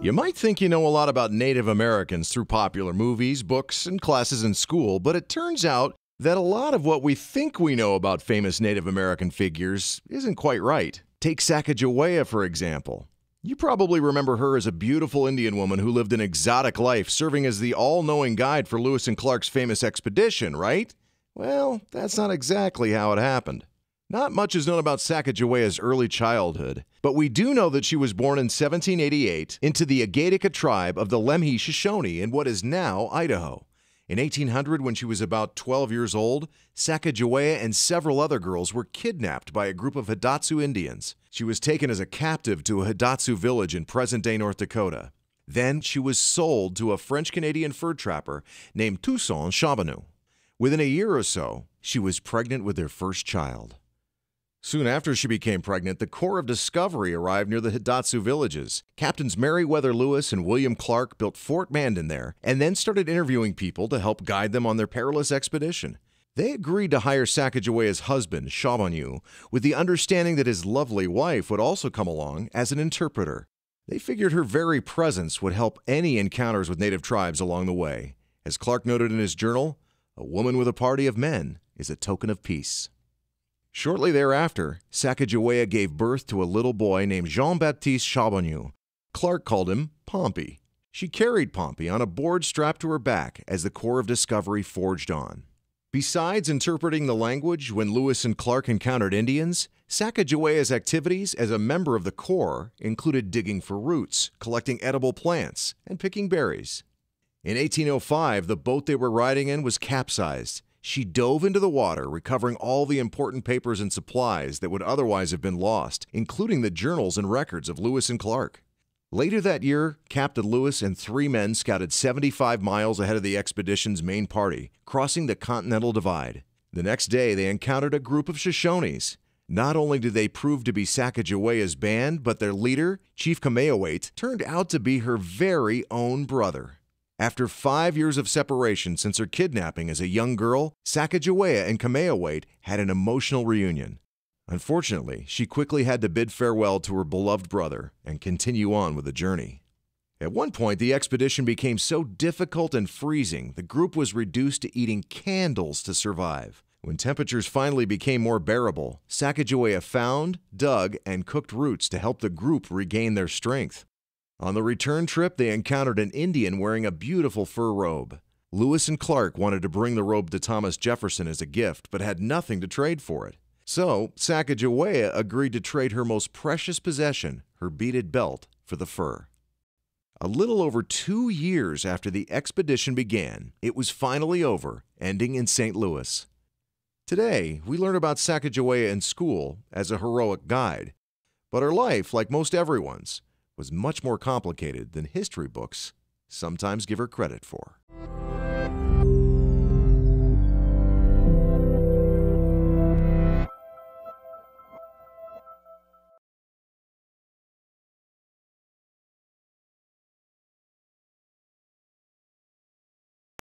You might think you know a lot about Native Americans through popular movies, books, and classes in school, but it turns out that a lot of what we think we know about famous Native American figures isn't quite right. Take Sacajawea, for example. You probably remember her as a beautiful Indian woman who lived an exotic life, serving as the all-knowing guide for Lewis and Clark's famous expedition, right? Well, that's not exactly how it happened. Not much is known about Sacagawea's early childhood, but we do know that she was born in 1788 into the Agatica tribe of the Lemhi Shoshone in what is now Idaho. In 1800, when she was about 12 years old, Sacajawea and several other girls were kidnapped by a group of Hidatsu Indians. She was taken as a captive to a Hidatsu village in present-day North Dakota. Then she was sold to a French-Canadian fur trapper named Toussaint Charbonneau. Within a year or so, she was pregnant with their first child. Soon after she became pregnant, the Corps of Discovery arrived near the Hidatsu villages. Captains Meriwether Lewis and William Clark built Fort Mandan there and then started interviewing people to help guide them on their perilous expedition. They agreed to hire Sacagawea's husband, Charbonneau, with the understanding that his lovely wife would also come along as an interpreter. They figured her very presence would help any encounters with native tribes along the way. As Clark noted in his journal, "A woman with a party of men is a token of peace." Shortly thereafter, Sacajawea gave birth to a little boy named Jean-Baptiste Charbonneau. Clark called him Pompey. She carried Pompey on a board strapped to her back as the Corps of Discovery forged on. Besides interpreting the language when Lewis and Clark encountered Indians, Sacagawea's activities as a member of the Corps included digging for roots, collecting edible plants, and picking berries. In 1805, the boat they were riding in was capsized. She dove into the water, recovering all the important papers and supplies that would otherwise have been lost, including the journals and records of Lewis and Clark. Later that year, Captain Lewis and 3 men scouted 75 miles ahead of the expedition's main party, crossing the Continental Divide. The next day, they encountered a group of Shoshones. Not only did they prove to be Sacagawea's band, but their leader, Chief Kameawait, turned out to be her very own brother. After 5 years of separation since her kidnapping as a young girl, Sacajawea and Kameawait had an emotional reunion. Unfortunately, she quickly had to bid farewell to her beloved brother and continue on with the journey. At one point, the expedition became so difficult and freezing, the group was reduced to eating candles to survive. When temperatures finally became more bearable, Sacajawea found, dug, and cooked roots to help the group regain their strength. On the return trip, they encountered an Indian wearing a beautiful fur robe. Lewis and Clark wanted to bring the robe to Thomas Jefferson as a gift, but had nothing to trade for it. So, Sacajawea agreed to trade her most precious possession, her beaded belt, for the fur. A little over 2 years after the expedition began, it was finally over, ending in St. Louis. Today, we learn about Sacajawea in school as a heroic guide, but her life, like most everyone's, was much more complicated than history books sometimes give her credit for.